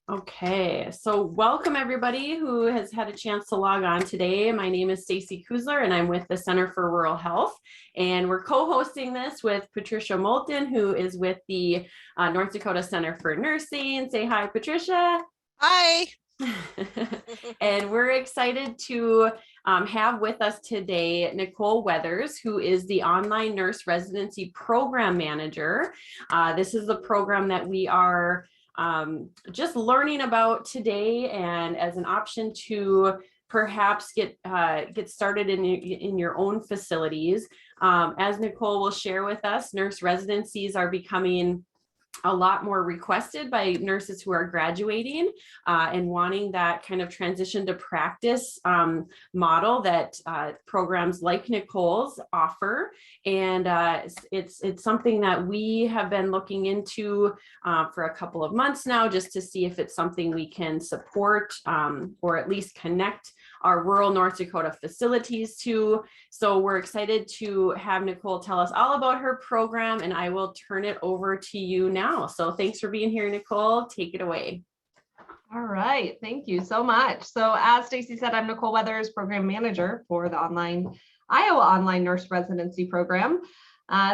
Okay, so welcome everybody who has had a chance to log on today. My name is Stacy Kuzler and I'm with the Center for Rural Health, and we're co-hosting this with Patricia Moulton, who is with the North Dakota Center for Nursing. Say hi, Patricia. Hi. And we're excited to have with us today Nicole Weathers, who is the Online Nurse Residency Program Manager. This is the program that we are just learning about today, and as an option to perhaps get started in your own facilities. As Nicole will share with us, nurse residencies are becoming a lot more requested by nurses who are graduating and wanting that kind of transition to practice model that programs like Nicole's offer. And it's something that we have been looking into for a couple of months now, just to see if it's something we can support or at least connect our rural North Dakota facilities to. So we're excited to have Nicole tell us all about her program, and I will turn it over to you now. So thanks for being here, Nicole. Take it away. All right, thank you so much. So as Stacy said, I'm Nicole Weathers, Program Manager for the Iowa Online Nurse Residency Program.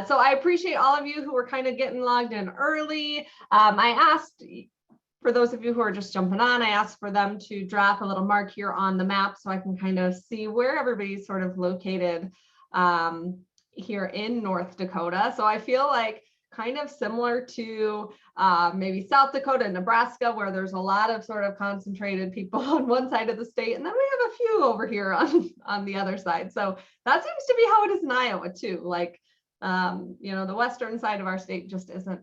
So I appreciate all of you who are kind of getting logged in early. I asked, for those of you who are just jumping on, I asked for them to drop a little mark here on the map so I can kind of see where everybody's sort of located here in North Dakota. So I feel like kind of similar to maybe South Dakota and Nebraska, where there's a lot of sort of concentrated people on one side of the state, and then we have a few over here on the other side. So that seems to be how it is in Iowa too. Like, the western side of our state just isn't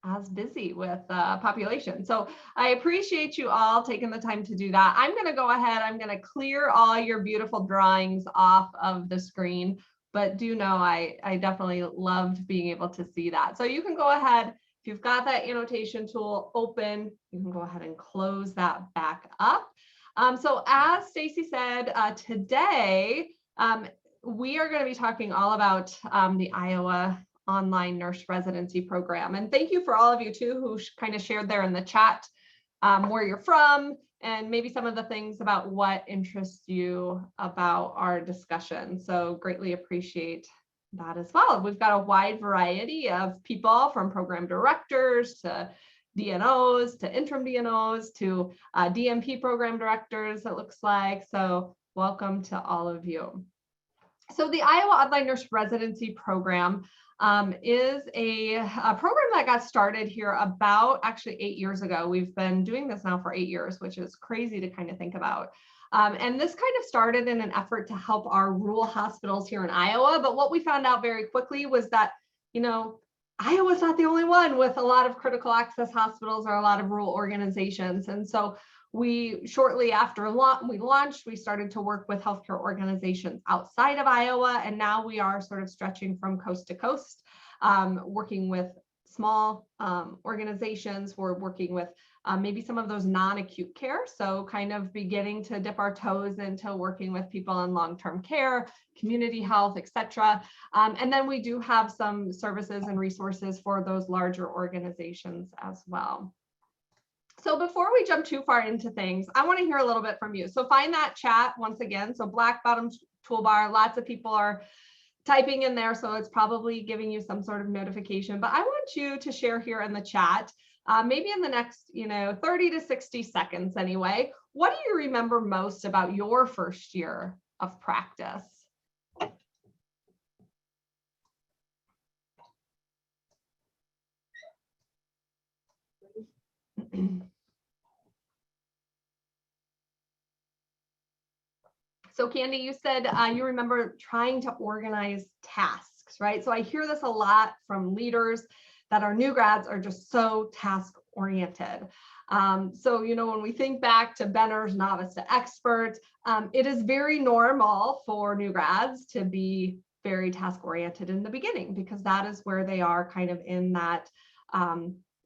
as busy with population. So I appreciate you all taking the time to do that. I'm going to go ahead, I'm going to clear all your beautiful drawings off of the screen, but do know I definitely loved being able to see that. So you can go ahead, if you've got that annotation tool open, you can go ahead and close that back up. So as Stacy said, today we are going to be talking all about the Iowa Online Nurse Residency Program. And thank you for all of you too who kind of shared there in the chat where you're from and maybe some of the things about what interests you about our discussion. So greatly appreciate that as well. We've got a wide variety of people, from program directors to DNOs to interim DNOs to DMP program directors, it looks like. So welcome to all of you. So the Iowa Online Nurse Residency Program is a program that got started here about actually 8 years ago. We've been doing this now for 8 years, which is crazy to kind of think about. And this kind of started in an effort to help our rural hospitals here in Iowa. But what we found out very quickly was that, Iowa's not the only one with a lot of critical access hospitals or a lot of rural organizations. And so we, shortly after we launched, we started to work with healthcare organizations outside of Iowa, and now we are sort of stretching from coast to coast, working with small organizations. We're working with maybe some of those non-acute care, so kind of beginning to dip our toes into working with people in long-term care, community health, etc. And then we do have some services and resources for those larger organizations as well. So before we jump too far into things, I want to hear a little bit from you. So find that chat once again. So black bottom toolbar, lots of people are typing in there, so it's probably giving you some sort of notification. But I want you to share here in the chat, maybe in the next 30 to 60 seconds anyway, what do you remember most about your first year of practice? So Candy, you said you remember trying to organize tasks, right? So I hear this a lot from leaders that our new grads are just so task oriented. So, when we think back to Benner's novice to expert, it is very normal for new grads to be very task oriented in the beginning, because that is where they are kind of in that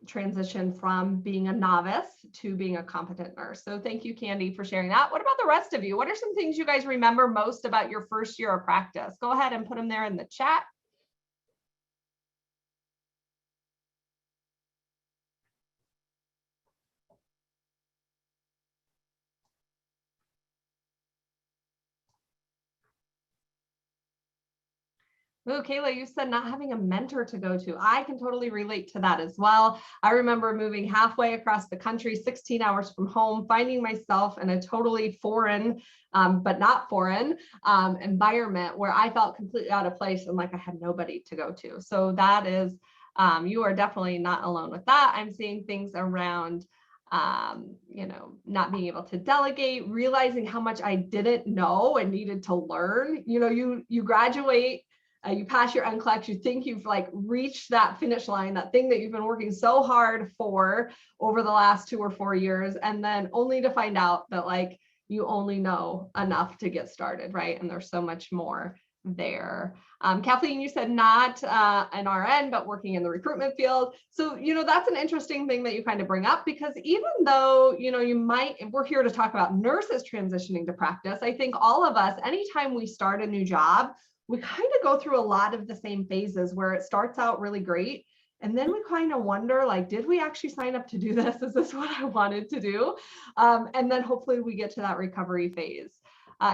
transition from being a novice to being a competent nurse. So thank you, Candy, for sharing that. What about the rest of you? What are some things you guys remember most about your first year of practice? Go ahead and put them there in the chat. Oh, Kayla, you said not having a mentor to go to. I can totally relate to that as well. I remember moving halfway across the country, 16 hours from home, finding myself in a totally foreign, but not foreign environment where I felt completely out of place and like I had nobody to go to. So that is, you are definitely not alone with that. I'm seeing things around not being able to delegate, realizing how much I didn't know and needed to learn. You graduate, you pass your NCLEX, you think you've like reached that finish line, that thing that you've been working so hard for over the last 2 or 4 years, and then only to find out that like you only know enough to get started, right? And there's so much more there. Kathleen, you said not an RN, but working in the recruitment field. So, that's an interesting thing that you kind of bring up, because even though, we're here to talk about nurses transitioning to practice, I think all of us, anytime we start a new job, we kind of go through a lot of the same phases where it starts out really great. And then we kind of wonder, like, did we actually sign up to do this? Is this what I wanted to do? And then hopefully we get to that recovery phase.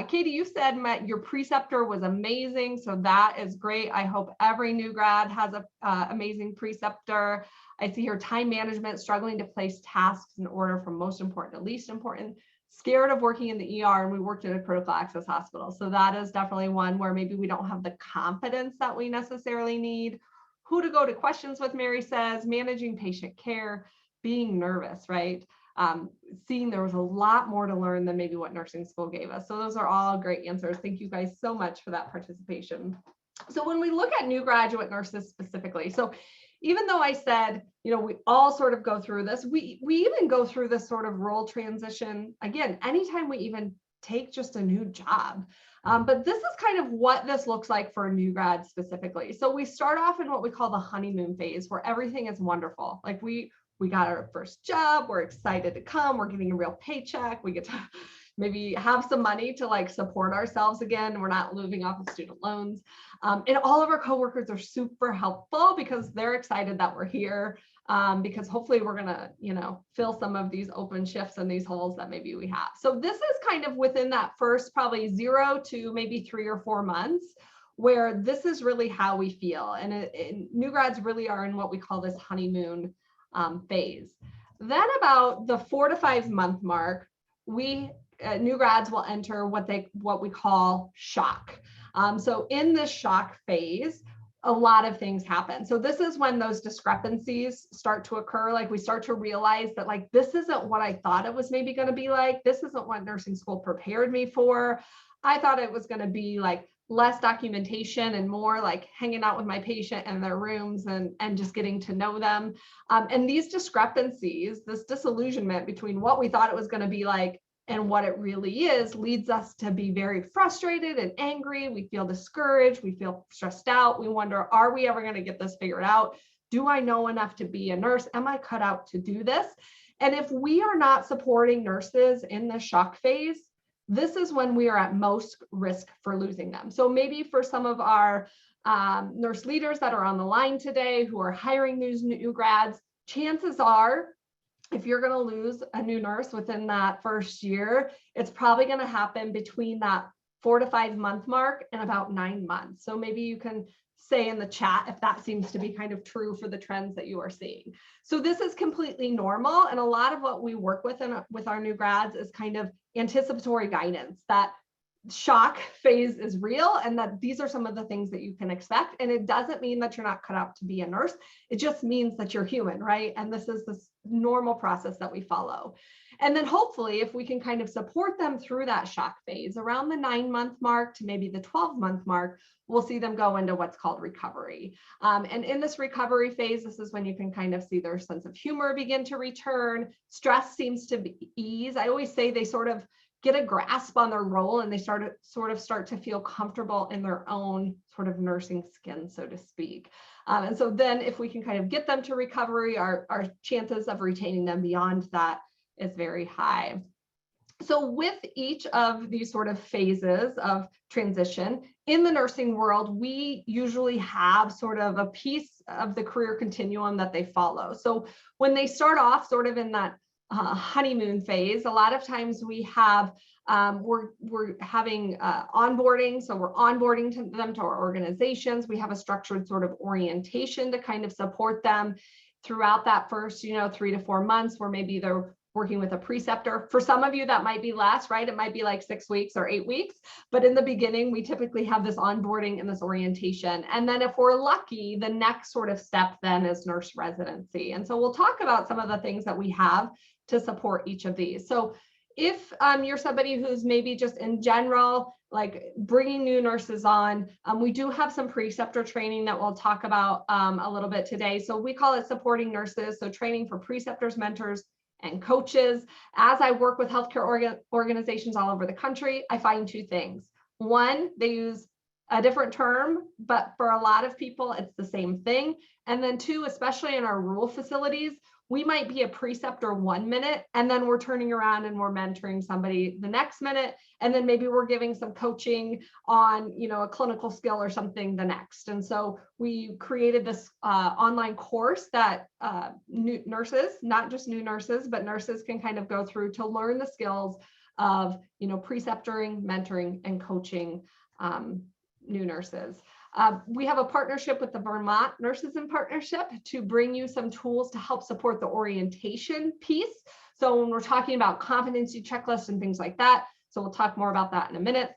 Katie, you said your preceptor was amazing. So that is great. I hope every new grad has a amazing preceptor. I see here time management, struggling to place tasks in order from most important to least important. Scared of working in the ER, and we worked at a critical access hospital. So that is definitely one where maybe we don't have the confidence that we necessarily need. Who to go to questions with, Mary says, managing patient care, being nervous, right? Seeing there was a lot more to learn than maybe what nursing school gave us. So those are all great answers. Thank you guys so much for that participation. So when we look at new graduate nurses specifically, so even though I said, we all sort of go through this, we even go through this sort of role transition, again, anytime we even take just a new job. But this is kind of what this looks like for a new grad specifically. So we start off in what we call the honeymoon phase, where everything is wonderful. Like we got our first job, we're excited to come, we're getting a real paycheck, we get to maybe have some money to like support ourselves again. We're not living off of student loans. And all of our coworkers are super helpful because they're excited that we're here, because hopefully we're gonna, fill some of these open shifts and these holes that maybe we have. So this is kind of within that first probably 0 to maybe 3 or 4 months, where this is really how we feel. And new grads really are in what we call this honeymoon phase. Then about the 4 to 5 month mark, new grads will enter what we call shock. So in this shock phase, a lot of things happen. So this is when those discrepancies start to occur. Like we start to realize that like, this isn't what I thought it was maybe going to be like. This isn't what nursing school prepared me for. I thought it was going to be like less documentation and more like hanging out with my patient in their rooms and just getting to know them. And these discrepancies, this disillusionment between what we thought it was going to be like and what it really is, leads us to be very frustrated and angry. We feel discouraged. We feel stressed out. We wonder, are we ever going to get this figured out? Do I know enough to be a nurse? Am I cut out to do this? And if we are not supporting nurses in the shock phase, this is when we are at most risk for losing them. So maybe for some of our nurse leaders that are on the line today who are hiring these new grads, chances are, if you're going to lose a new nurse within that first year, it's probably going to happen between that 4 to 5 month mark and about 9 months. So maybe you can say in the chat if that seems to be kind of true for the trends that you are seeing. So this is completely normal. And a lot of what we work with with our new grads is kind of anticipatory guidance that shock phase is real and that these are some of the things that you can expect. And it doesn't mean that you're not cut out to be a nurse. It just means that you're human, right? And this is this normal process that we follow. And then hopefully if we can kind of support them through that shock phase around the 9 month mark to maybe the 12 month mark, we'll see them go into what's called recovery. And in this recovery phase, this is when you can kind of see their sense of humor begin to return. Stress seems to ease. I always say they sort of get a grasp on their role and they start to feel comfortable in their own sort of nursing skin, so to speak. And so then if we can kind of get them to recovery, our chances of retaining them beyond that is very high. So with each of these sort of phases of transition in the nursing world, we usually have sort of a piece of the career continuum that they follow. So when they start off sort of in that honeymoon phase. A lot of times we have we're having onboarding, so we're onboarding them to our organizations. We have a structured sort of orientation to kind of support them throughout that first 3 to 4 months, where maybe they're working with a preceptor. For some of you, that might be less, right? It might be like 6 weeks or 8 weeks. But in the beginning, we typically have this onboarding and this orientation. And then if we're lucky, the next sort of step then is nurse residency. And so we'll talk about some of the things that we have to support each of these. So if you're somebody who's maybe just in general, like bringing new nurses on, we do have some preceptor training that we'll talk about a little bit today. So we call it supporting nurses. So training for preceptors, mentors, and coaches. As I work with healthcare organizations all over the country, I find two things. One, they use a different term, but for a lot of people, it's the same thing. And then two, especially in our rural facilities, we might be a preceptor 1 minute, and then we're turning around and we're mentoring somebody the next minute. And then maybe we're giving some coaching on, a clinical skill or something the next. And so we created this online course that new nurses, not just new nurses, but nurses can kind of go through to learn the skills of, preceptoring, mentoring, and coaching new nurses. We have a partnership with the Vermont Nurses in Partnership to bring you some tools to help support the orientation piece. So when we're talking about competency checklists and things like that, so we'll talk more about that in a minute.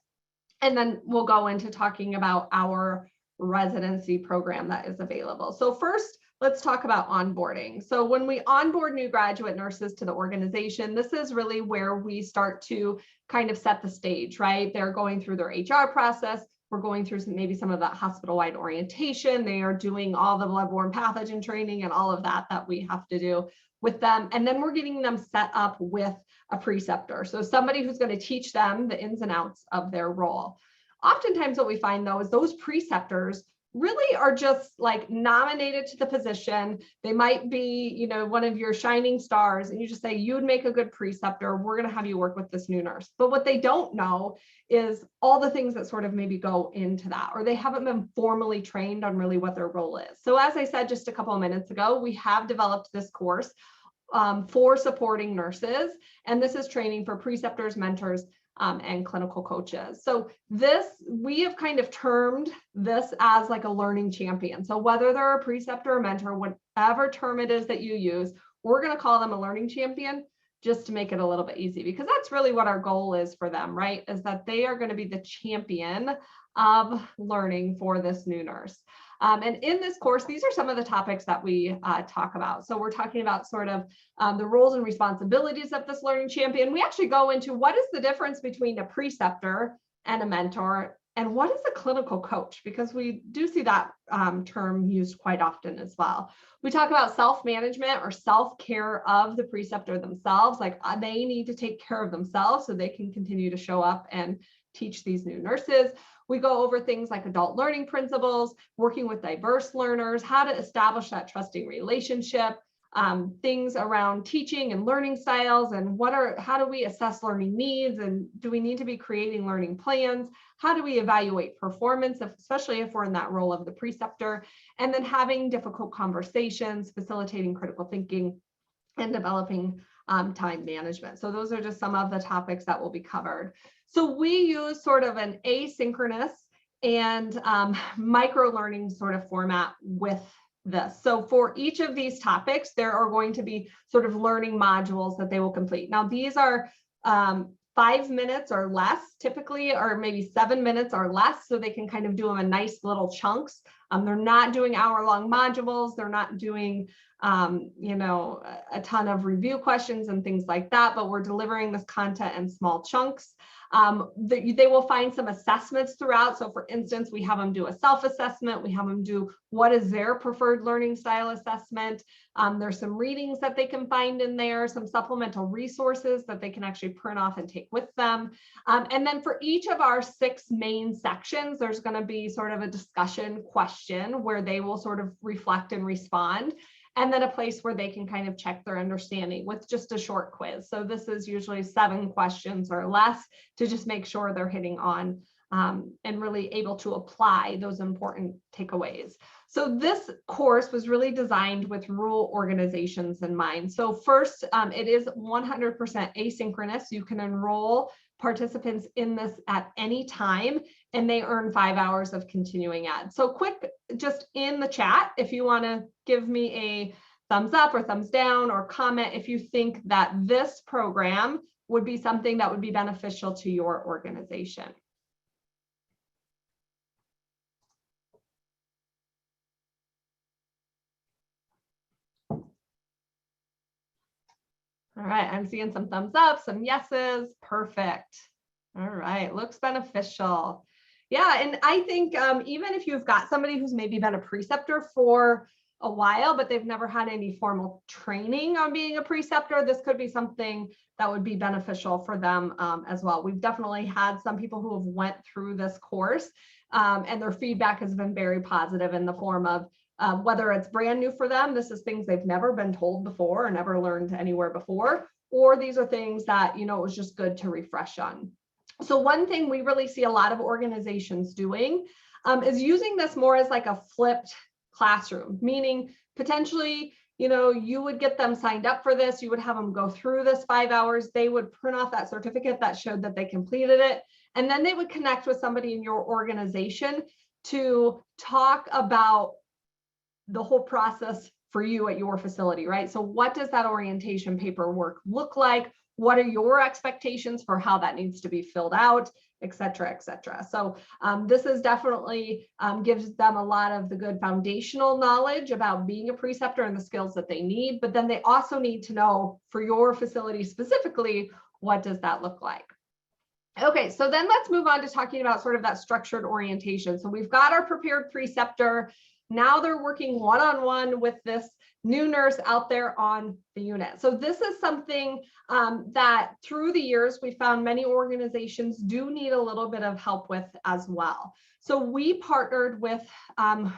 And then we'll go into talking about our residency program that is available. So first, let's talk about onboarding. So when we onboard new graduate nurses to the organization, this is really where we start to kind of set the stage, right? They're going through their HR process. We're going through maybe some of that hospital-wide orientation. They are doing all the bloodborne pathogen training and all of that we have to do with them. And then we're getting them set up with a preceptor. So somebody who's going to teach them the ins and outs of their role. Oftentimes what we find though is those preceptors really are just like nominated to the position. They might be, one of your shining stars, and you just say, you'd make a good preceptor. We're going to have you work with this new nurse. But what they don't know is all the things that sort of maybe go into that, or they haven't been formally trained on really what their role is. So as I said just a couple of minutes ago, we have developed this course for supporting nurses, and this is training for preceptors, mentors, and clinical coaches. So we have kind of termed this as like a learning champion. So whether they're a preceptor or mentor, whatever term it is that you use, we're going to call them a learning champion just to make it a little bit easy, because that's really what our goal is for them, right? Is that they are going to be the champion of learning for this new nurse. And in this course, these are some of the topics that we talk about. So we're talking about sort of the roles and responsibilities of this learning champion. We actually go into what is the difference between a preceptor and a mentor, and what is a clinical coach, because we do see that term used quite often as well. We talk about self-management or self-care of the preceptor themselves, like they need to take care of themselves so they can continue to show up and teach these new nurses. We go over things like adult learning principles, working with diverse learners, how to establish that trusting relationship, things around teaching and learning styles, and how do we assess learning needs, and do we need to be creating learning plans? How do we evaluate performance, especially if we're in that role of the preceptor, and then having difficult conversations, facilitating critical thinking, and developing time management. So those are just some of the topics that will be covered. So we use sort of an asynchronous and micro learning sort of format with this. So for each of these topics, there are going to be sort of learning modules that they will complete. Now, these are 5 minutes or less typically, or maybe 7 minutes or less, so they can kind of do them in nice little chunks. They're not doing hour-long modules. They're not doing, a ton of review questions and things like that, but we're delivering this content in small chunks. They will find some assessments throughout. So for instance, we have them do a self-assessment. We have them do what is their preferred learning style assessment. There's some readings that they can find in there, some supplemental resources that they can actually print off and take with them. And then for each of our 6 main sections, there's going to be sort of a discussion question where they will sort of reflect and respond. And then a place where they can kind of check their understanding with just a short quiz. So this is usually 7 questions or less to just make sure they're hitting on and really able to apply those important takeaways. So this course was really designed with rural organizations in mind. So first, it is 100% asynchronous. You can enroll participants in this at any time, and they earn 5 hours of continuing ed. So quick, just in the chat, if you want to give me a thumbs up or thumbs down or comment if you think that this program would be something that would be beneficial to your organization. All right, I'm seeing some thumbs up, some yeses. Perfect. All right, looks beneficial. Yeah, and I think even if you've got somebody who's maybe been a preceptor for a while, but they've never had any formal training on being a preceptor, this could be something that would be beneficial for them as well. We've definitely had some people who have went through this course and their feedback has been very positive in the form of whether it's brand new for them, this is things they've never been told before or never learned anywhere before, or these are things that, you know, it was just good to refresh on. So one thing we really see a lot of organizations doing is using this more as like a flipped classroom, meaning potentially, you know, you would get them signed up for this, you would have them go through this 5 hours, they would print off that certificate that showed that they completed it, and then they would connect with somebody in your organization to talk about the whole process for you at your facility, right? So what does that orientation paperwork look like? What are your expectations for how that needs to be filled out, et cetera, et cetera. So this is definitely gives them a lot of the good foundational knowledge about being a preceptor and the skills that they need, but then they also need to know for your facility specifically, what does that look like? Okay, so then let's move on to talking about sort of that structured orientation. So we've got our prepared preceptor. Now they're working one-on-one with this new nurse out there on the unit. So this is something that through the years, we found many organizations do need a little bit of help with as well. So we partnered with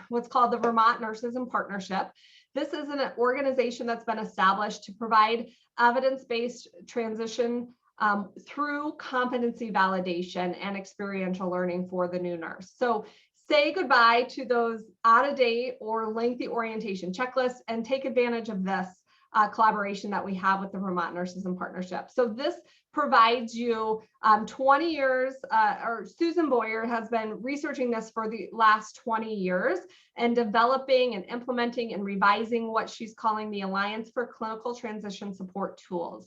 what's called the Vermont Nurses in Partnership. This is an organization that's been established to provide evidence-based transition through competency validation and experiential learning for the new nurse. So say goodbye to those out-of-date or lengthy orientation checklists and take advantage of this collaboration that we have with the Vermont Nurses in Partnership. So this provides you 20 years, or Susan Boyer has been researching this for the last 20 years and developing and implementing and revising what she's calling the Alliance for Clinical Transition Support Tools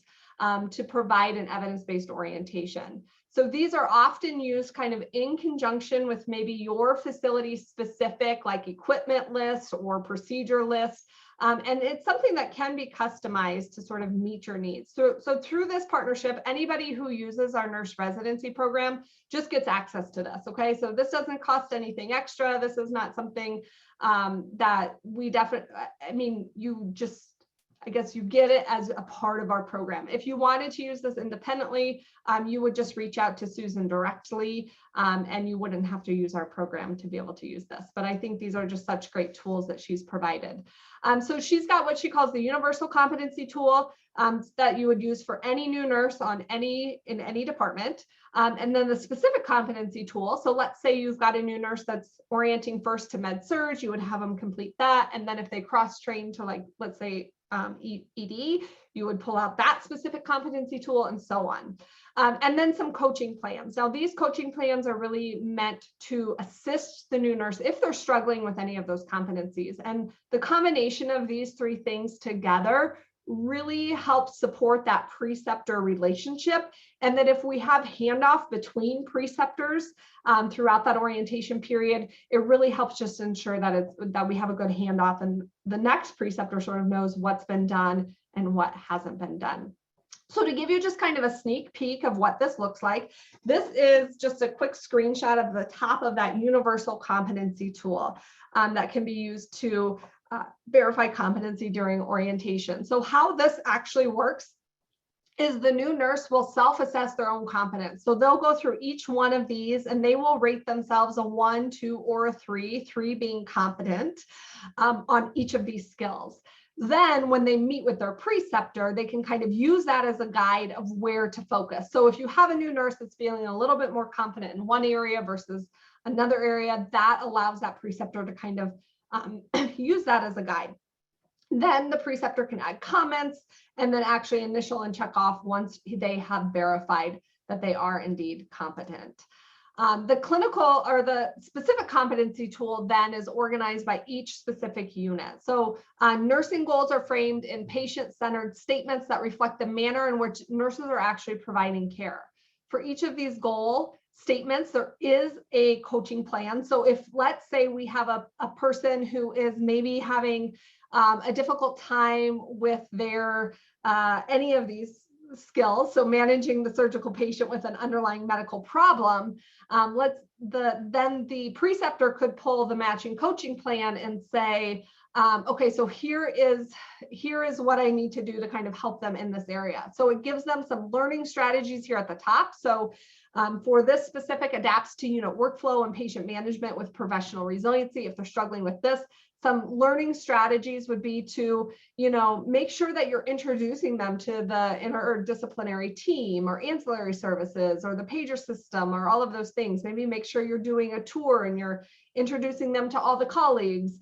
to provide an evidence-based orientation. So these are often used kind of in conjunction with maybe your facility specific like equipment list or procedure list. And it's something that can be customized to sort of meet your needs. So through this partnership, anybody who uses our nurse residency program just gets access to this, okay? So this doesn't cost anything extra. This is not something that we definitely, I mean, you just, I guess you get it as a part of our program. If you wanted to use this independently, you would just reach out to Susan directly and you wouldn't have to use our program to be able to use this. But I think these are just such great tools that she's provided. So she's got what she calls the universal competency tool that you would use for any new nurse in any department. And then the specific competency tool. So let's say you've got a new nurse that's orienting first to med surg, you would have them complete that. And then if they cross train to like, let's say, ED, you would pull out that specific competency tool and so on. And then some coaching plans. Now, these coaching plans are really meant to assist the new nurse if they're struggling with any of those competencies. And the combination of these three things together really helps support that preceptor relationship. And that if we have handoff between preceptors throughout that orientation period, it really helps just ensure that we have a good handoff and the next preceptor sort of knows what's been done and what hasn't been done. So to give you just kind of a sneak peek of what this looks like, this is just a quick screenshot of the top of that universal competency tool that can be used to verify competency during orientation. So how this actually works is the new nurse will self-assess their own competence. So they'll go through each one of these and they will rate themselves a 1, 2, or a 3, 3 being competent on each of these skills. then when they meet with their preceptor, they can kind of use that as a guide of where to focus. So if you have a new nurse that's feeling a little bit more confident in one area versus another area, that allows that preceptor to kind of use that as a guide. Then the preceptor can add comments and then actually initial and check off once they have verified that they are indeed competent. The clinical or the specific competency tool then is organized by each specific unit. So nursing goals are framed in patient-centered statements that reflect the manner in which nurses are actually providing care. For each of these goal statements, there is a coaching plan. So if, let's say, we have a person who is maybe having a difficult time with their any of these skills, so managing the surgical patient with an underlying medical problem, then the preceptor could pull the matching coaching plan and say, okay, so here is what I need to do to kind of help them in this area. So it gives them some learning strategies here at the top. So for this specific, adapts to unit workflow and patient management with professional resiliency. If they're struggling with this, some learning strategies would be to, make sure that you're introducing them to the interdisciplinary team or ancillary services or the pager system or all of those things. Maybe make sure you're doing a tour and you're introducing them to all the colleagues,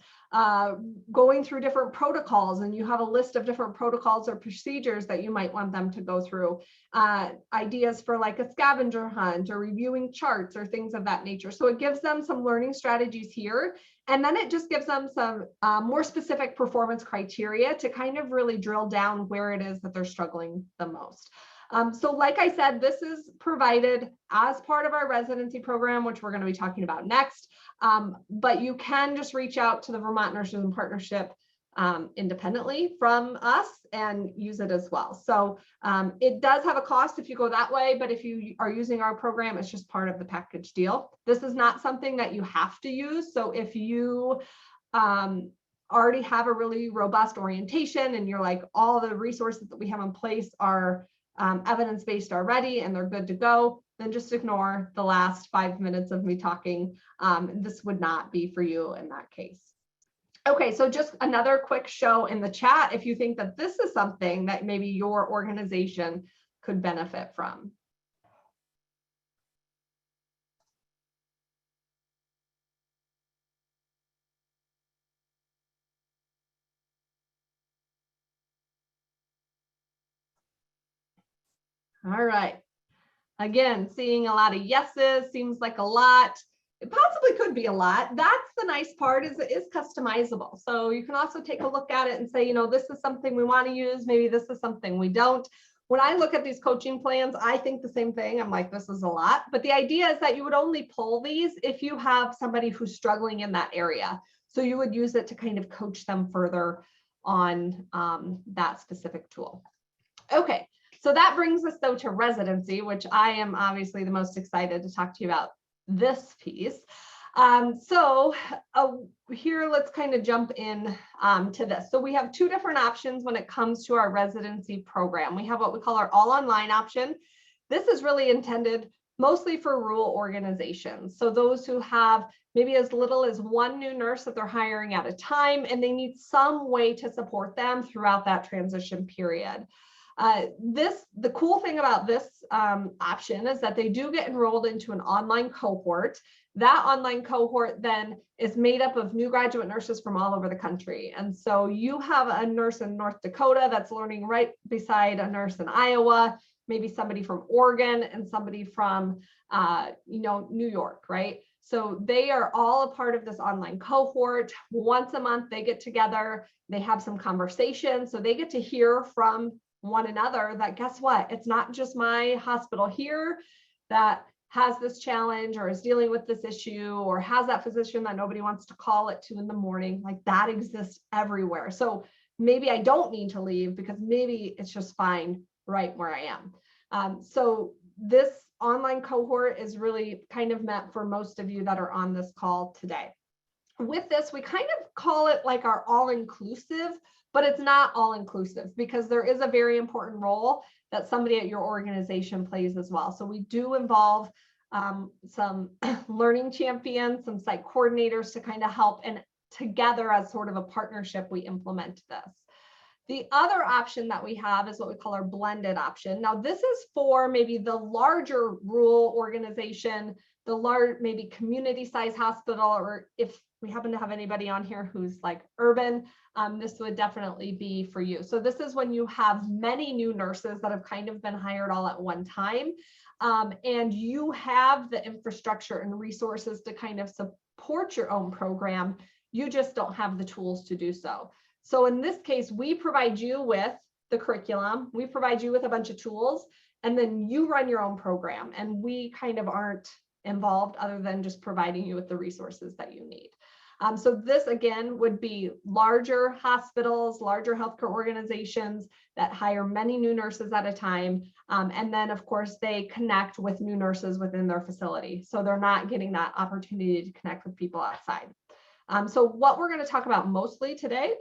going through different protocols, and you have a list of different protocols or procedures that you might want them to go through, ideas for like a scavenger hunt or reviewing charts or things of that nature. So it gives them some learning strategies here. And then it just gives them some more specific performance criteria to kind of really drill down where it is that they're struggling the most. So like I said, this is provided as part of our residency program, which we're going to be talking about next. But you can just reach out to the Vermont Nurses in Partnership independently from us and use it as well. So it does have a cost if you go that way, but if you are using our program, it's just part of the package deal. This is not something that you have to use. So if you already have a really robust orientation and you're like, all the resources that we have in place are evidence-based already and they're good to go, then just ignore the last 5 minutes of me talking. This would not be for you in that case. Okay, so just another quick show in the chat if you think that this is something that maybe your organization could benefit from. All right. Again, seeing a lot of yeses, seems like a lot. It possibly could be a lot. That's the nice part, is it is customizable. So you can also take a look at it and say, this is something we want to use. Maybe this is something we don't. When I look at these coaching plans, I think the same thing. I'm like, this is a lot. But the idea is that you would only pull these if you have somebody who's struggling in that area. So you would use it to kind of coach them further on that specific tool. Okay. So that brings us though to residency, which I am obviously the most excited to talk to you about this piece. Here, let's kind of jump in to this. So we have two different options when it comes to our residency program. We have what we call our all online option. This is really intended mostly for rural organizations. So those who have maybe as little as one new nurse that they're hiring at a time, and they need some way to support them throughout that transition period. The cool thing about this option is that they do get enrolled into an online cohort. That online cohort then is made up of new graduate nurses from all over the country. And so you have a nurse in North Dakota that's learning right beside a nurse in Iowa, maybe somebody from Oregon and somebody from New York, right? So they are all a part of this online cohort. Once a month, they get together, they have some conversations. So they get to hear from one another that, guess what, it's not just my hospital here that has this challenge or is dealing with this issue or has that physician that nobody wants to call at 2 a.m. Like that exists everywhere. So maybe I don't need to leave because maybe it's just fine right where I am. So this online cohort is really kind of meant for most of you that are on this call today. With this, we kind of call it like our all-inclusive, but it's not all-inclusive because there is a very important role that somebody at your organization plays as well. So we do involve some learning champions, some site coordinators to kind of help, and together as sort of a partnership, we implement this. The other option that we have is what we call our blended option. Now, this is for maybe the larger rural organization, the large, maybe community size hospital, or if we happen to have anybody on here who's like urban, this would definitely be for you. So this is when you have many new nurses that have kind of been hired all at one time, and you have the infrastructure and resources to kind of support your own program. You just don't have the tools to do so. So in this case, we provide you with the curriculum, we provide you with a bunch of tools, and then you run your own program, and we kind of aren't involved other than just providing you with the resources that you need. So this again would be larger hospitals, larger healthcare organizations that hire many new nurses at a time. And then of course they connect with new nurses within their facility. So they're not getting that opportunity to connect with people outside. So what we're going to talk about mostly today,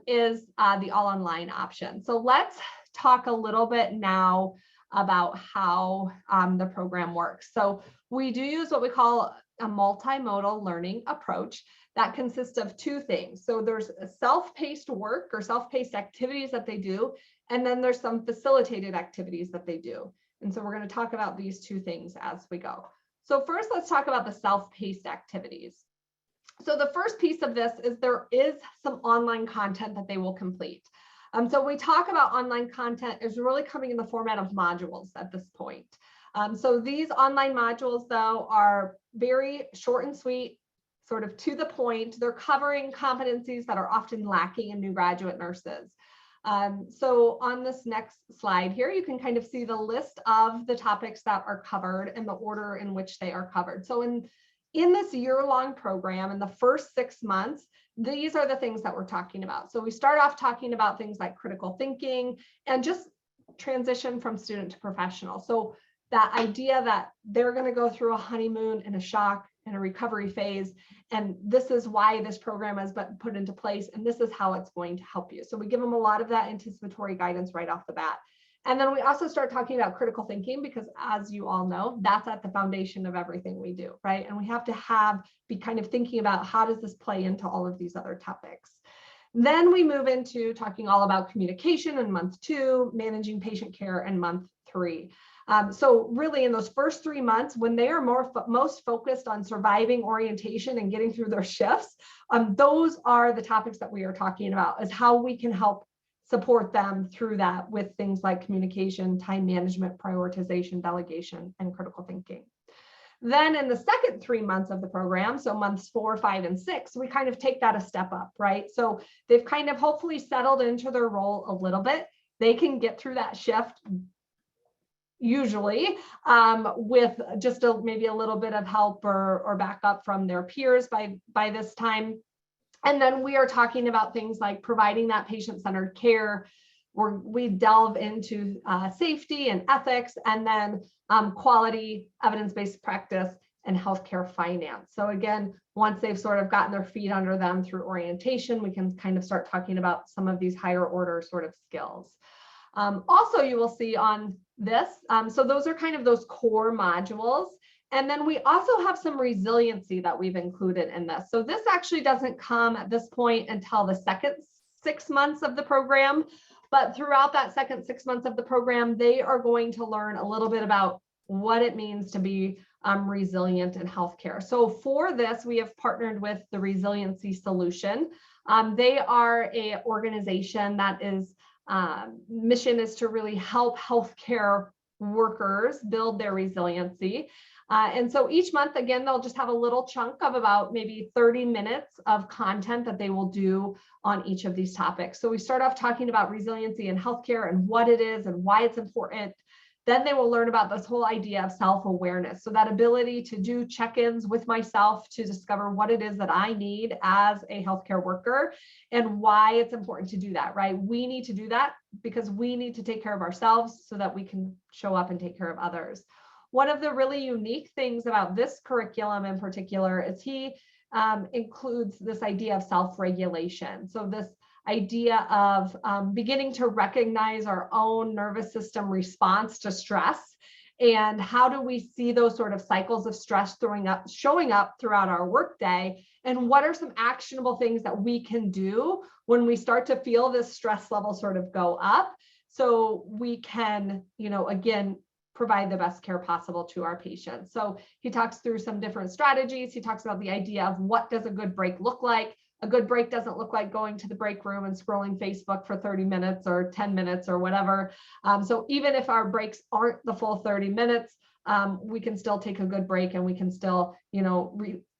is the all online option. So let's talk a little bit now about how the program works. So we do use what we call a multimodal learning approach that consists of two things. So there's self-paced work or self-paced activities that they do, and then there's some facilitated activities that they do. And so we're going to talk about these two things as we go. So first, let's talk about the self-paced activities. So the first piece of this is there is some online content that they will complete. So we talk about online content is really coming in the format of modules at this point. So these online modules, though, are very short and sweet, sort of to the point. They're covering competencies that are often lacking in new graduate nurses. So on this next slide here, you can kind of see the list of the topics that are covered and the order in which they are covered. So in this year-long program, in the first 6 months, these are the things that we're talking about. So we start off talking about things like critical thinking and just transition from student to professional. So that idea that they're going to go through a honeymoon and a shock and a recovery phase, and this is why this program has been put into place, and this is how it's going to help you. So we give them a lot of that anticipatory guidance right off the bat. And then we also start talking about critical thinking because, as you all know, that's at the foundation of everything we do, right? And we have to be kind of thinking about how does this play into all of these other topics. Then we move into talking all about communication in month 2, managing patient care in month 3. So really in those first 3 months, when they are most focused on surviving orientation and getting through their shifts, those are the topics that we are talking about, is how we can help support them through that with things like communication, time management, prioritization, delegation, and critical thinking. Then in the second 3 months of the program, so months 4, 5, and 6, we kind of take that a step up, right? So they've kind of hopefully settled into their role a little bit. They can get through that shift usually with just maybe a little bit of help or backup from their peers by this time. And then we are talking about things like providing that patient-centered care, where we delve into safety and ethics, and then quality, evidence-based practice, and healthcare finance. So again, once they've sort of gotten their feet under them through orientation, we can kind of start talking about some of these higher order sort of skills. Also, you will see on this, so those are kind of those core modules. And then we also have some resiliency that we've included in this. So this actually doesn't come at this point until the second 6 months of the program, but throughout that second 6 months of the program, they are going to learn a little bit about what it means to be resilient in healthcare. So for this, we have partnered with the Resiliency Solution. They are an organization that is mission is to really help healthcare workers build their resiliency. And so each month, again, they'll just have a little chunk of about maybe 30 minutes of content that they will do on each of these topics. So we start off talking about resiliency in healthcare and what it is and why it's important. Then they will learn about this whole idea of self-awareness. So that ability to do check-ins with myself to discover what it is that I need as a healthcare worker and why it's important to do that, right? We need to do that because we need to take care of ourselves so that we can show up and take care of others. One of the really unique things about this curriculum in particular is he includes this idea of self-regulation. So this idea of beginning to recognize our own nervous system response to stress And how do we see those sort of cycles of stress showing up throughout our workday? And what are some actionable things that we can do when we start to feel this stress level sort of go up, so we can, again, provide the best care possible to our patients. So he talks through some different strategies. He talks about the idea of what does a good break look like. A good break doesn't look like going to the break room and scrolling Facebook for 30 minutes or 10 minutes or whatever. So even if our breaks aren't the full 30 minutes, we can still take a good break, and we can still,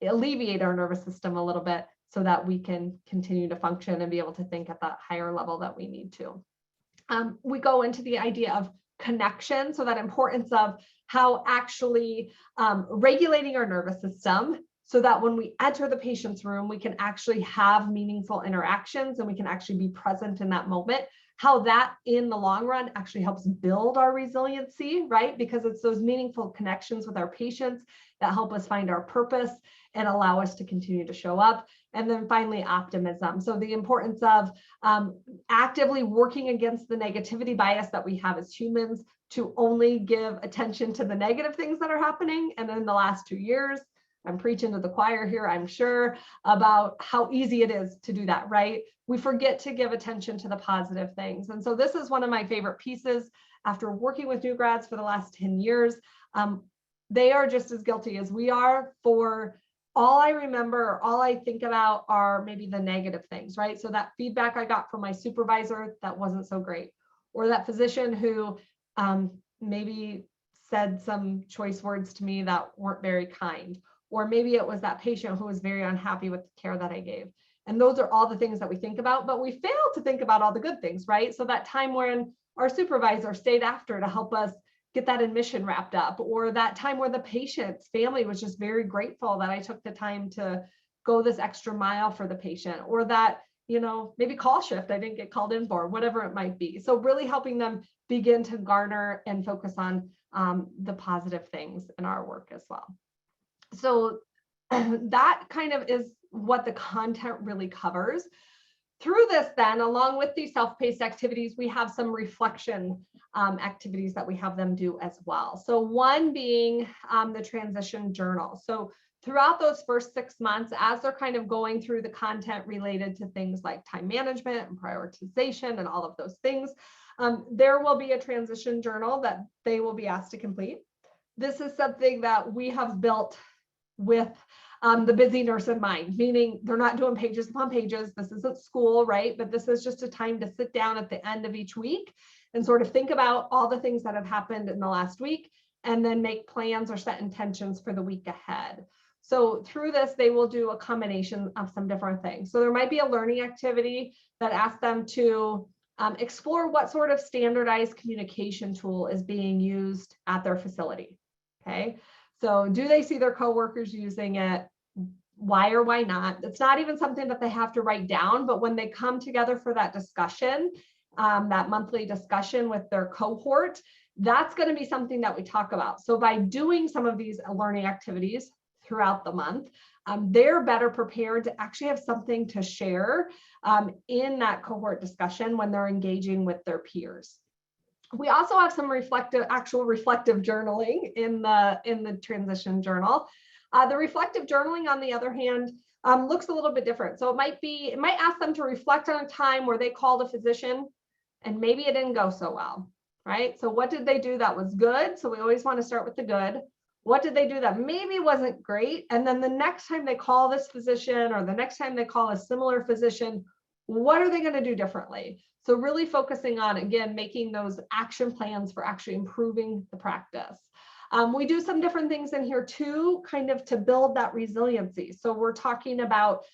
alleviate our nervous system a little bit so that we can continue to function and be able to think at that higher level that we need to. We go into the idea of connection, so that importance of how actually regulating our nervous system so that when we enter the patient's room, we can actually have meaningful interactions and we can actually be present in that moment. How that in the long run actually helps build our resiliency, right? Because it's those meaningful connections with our patients that help us find our purpose and allow us to continue to show up. And then finally, optimism. So the importance of actively working against the negativity bias that we have as humans to only give attention to the negative things that are happening. And in the last 2 years, I'm preaching to the choir here, I'm sure, about how easy it is to do that, right? We forget to give attention to the positive things. And so this is one of my favorite pieces after working with new grads for the last 10 years. They are just as guilty as we are for all I remember, or all I think about are maybe the negative things, right? So that feedback I got from my supervisor that wasn't so great, or that physician who maybe said some choice words to me that weren't very kind, or maybe it was that patient who was very unhappy with the care that I gave. And those are all the things that we think about, but we fail to think about all the good things, right? So that time when our supervisor stayed after to help us get that admission wrapped up, or that time where the patient's family was just very grateful that I took the time to go this extra mile for the patient, or that, maybe call shift I didn't get called in for, whatever it might be. So really helping them begin to garner and focus on the positive things in our work as well. So that kind of is what the content really covers. Through this then, along with these self-paced activities, we have some reflection activities that we have them do as well. So one being the transition journal. So throughout those first 6 months, as they're kind of going through the content related to things like time management and prioritization and all of those things, there will be a transition journal that they will be asked to complete. This is something that we have built with the busy nurse in mind, meaning they're not doing pages upon pages. This isn't school, right? But this is just a time to sit down at the end of each week and sort of think about all the things that have happened in the last week, and then make plans or set intentions for the week ahead. So through this, they will do a combination of some different things. So there might be a learning activity that asks them to explore what sort of standardized communication tool is being used at their facility. Okay. So do they see their coworkers using it? Why or why not? It's not even something that they have to write down, but when they come together for that discussion, that monthly discussion with their cohort, that's going to be something that we talk about. So by doing some of these learning activities throughout the month, they're better prepared to actually have something to share in that cohort discussion when they're engaging with their peers. We also have some actual reflective journaling in the transition journal. The reflective journaling, on the other hand, looks a little bit different. So it might ask them to reflect on a time where they called a physician and maybe it didn't go so well, right? So what did they do that was good? So we always want to start with the good. What did they do that maybe wasn't great? And then the next time they call this physician, or the next time they call a similar physician, what are they going to do differently? So really focusing on, again, making those action plans for actually improving the practice. We do some different things in here too, kind of to build that resiliency. So we're talking about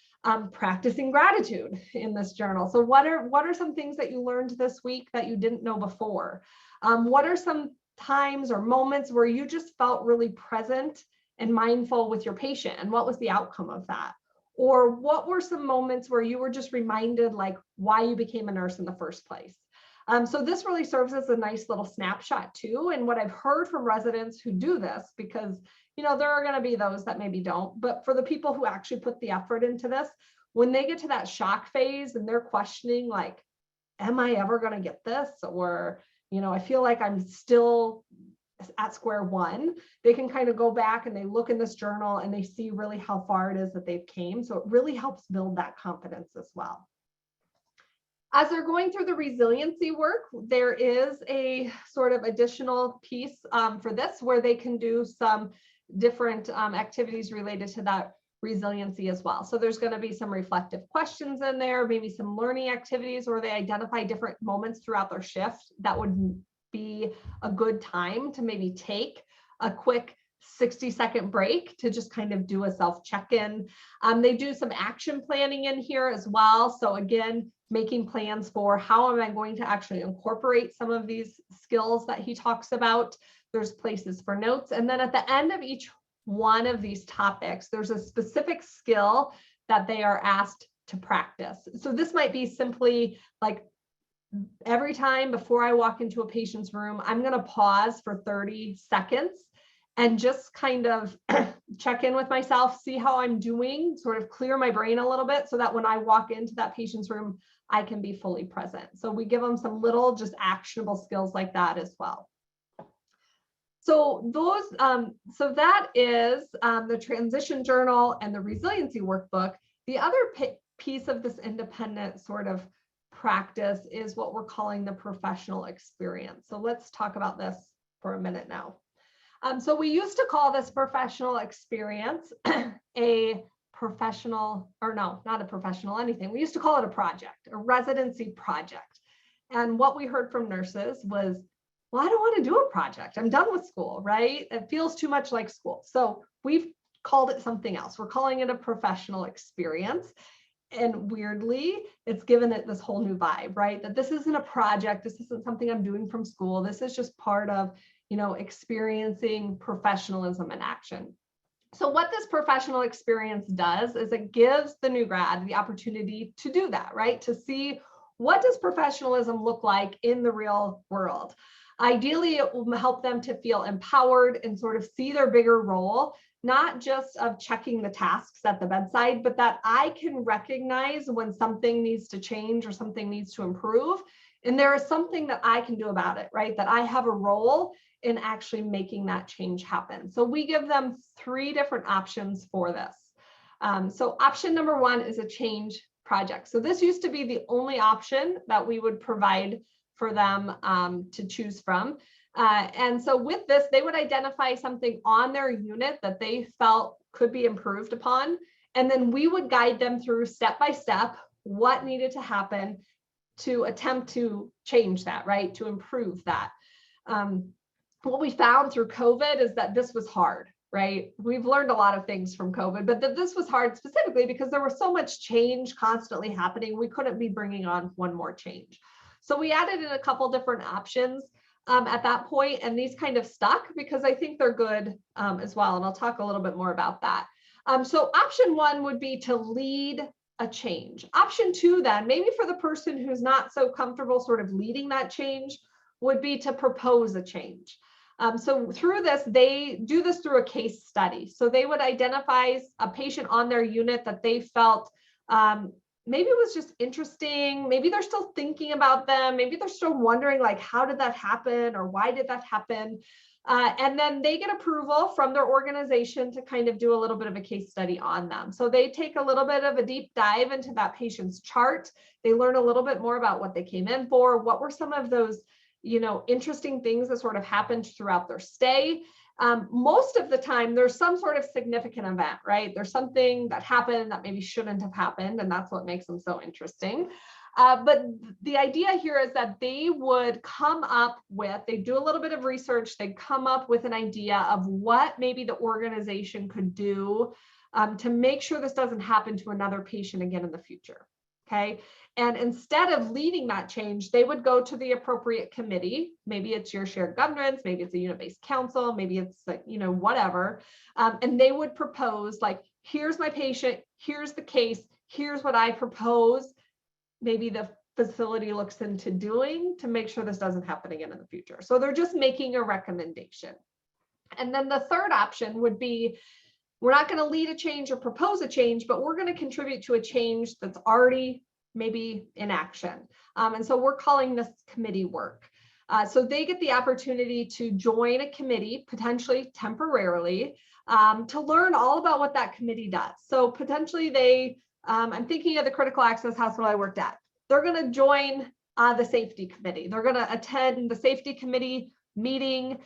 practicing gratitude in this journal. So what are some things that you learned this week that you didn't know before? What are some times or moments where you just felt really present and mindful with your patient, and what was the outcome of that? Or what were some moments where you were just reminded like why you became a nurse in the first place? So this really serves as a nice little snapshot too. And what I've heard from residents who do this, because there are going to be those that maybe don't, but for the people who actually put the effort into this, when they get to that shock phase and they're questioning like, am I ever going to get this? Or, I feel like I'm still at square one. They can kind of go back and they look in this journal and they see really how far it is that they've came. So it really helps build that confidence as well. As they're going through the resiliency work, there is a sort of additional piece for this where they can do some different activities related to that resiliency as well. So there's going to be some reflective questions in there, maybe some learning activities, or they identify different moments throughout their shift that would be a good time to maybe take a quick 60-second break to just kind of do a self check-in. They do some action planning in here as well. So again, making plans for how am I going to actually incorporate some of these skills that he talks about. There's places for notes. And then at the end of each one of these topics, there's a specific skill that they are asked to practice. So this might be simply like, every time before I walk into a patient's room, I'm going to pause for 30 seconds and just kind of check in with myself, see how I'm doing, sort of clear my brain a little bit so that when I walk into that patient's room, I can be fully present. So we give them some little just actionable skills like that as well. So those, so that is the transition journal and the resiliency workbook. The other piece of this independent sort of practice is what we're calling the professional experience. So let's talk about this for a minute now. So we used to call this professional experience a professional, or no, not a professional anything. We used to call it a project, a residency project. And what we heard from nurses was, well, I don't want to do a project. I'm done with school, right? It feels too much like school. So we've called it something else. We're calling it a professional experience. And weirdly, it's given it this whole new vibe, right? That this isn't a project. This isn't something I'm doing from school. This is just part of, you know, experiencing professionalism in action. So what this professional experience does is it gives the new grad the opportunity to do that, right? To see, what does professionalism look like in the real world? Ideally, it will help them to feel empowered and sort of see their bigger role, not just of checking the tasks at the bedside, but that I can recognize when something needs to change or something needs to improve. And there is something that I can do about it, right? That I have a role in actually making that change happen. So we give them 3 different options for this. So option number 1 is a change project. So this used to be the only option that we would provide for them to choose from. And so with this, they would identify something on their unit that they felt could be improved upon. And then we would guide them through step by step what needed to happen to attempt to change that, right? To improve that. What we found through COVID is that this was hard, right? We've learned a lot of things from COVID, but that this was hard specifically because there was so much change constantly happening. We couldn't be bringing on one more change. So we added in a couple different options at that point, and these kind of stuck because I think they're good as well. And I'll talk a little bit more about that. So option 1 would be to lead a change. Option 2 then, maybe for the person who's not so comfortable sort of leading that change, would be to propose a change. So through this, they do this through a case study. So they would identify a patient on their unit that they felt maybe it was just interesting. Maybe they're still thinking about them. Maybe they're still wondering, like, how did that happen or why did that happen? And then they get approval from their organization to kind of do a little bit of a case study on them. So they take a little bit of a deep dive into that patient's chart. They learn a little bit more about what they came in for. What were some of those, you know, interesting things that sort of happened throughout their stay? Most of the time, there's some sort of significant event, right? There's something that happened that maybe shouldn't have happened, and that's what makes them so interesting. But the idea here is that they would come up with, they do a little bit of research, they come up with an idea of what maybe the organization could do to make sure this doesn't happen to another patient again in the future. Okay. And instead of leading that change, they would go to the appropriate committee. Maybe it's your shared governance, maybe it's a unit-based council, maybe it's like, you know, whatever. And they would propose, like, here's my patient, here's the case, here's what I propose. Maybe the facility looks into doing to make sure this doesn't happen again in the future. So they're just making a recommendation. And then the third option would be, we're not going to lead a change or propose a change, but we're going to contribute to a change that's already maybe in action. And so we're calling this committee work. So they get the opportunity to join a committee, potentially temporarily, to learn all about what that committee does. So potentially I'm thinking of the critical access hospital I worked at. They're going to join the safety committee. They're going to attend the safety committee meeting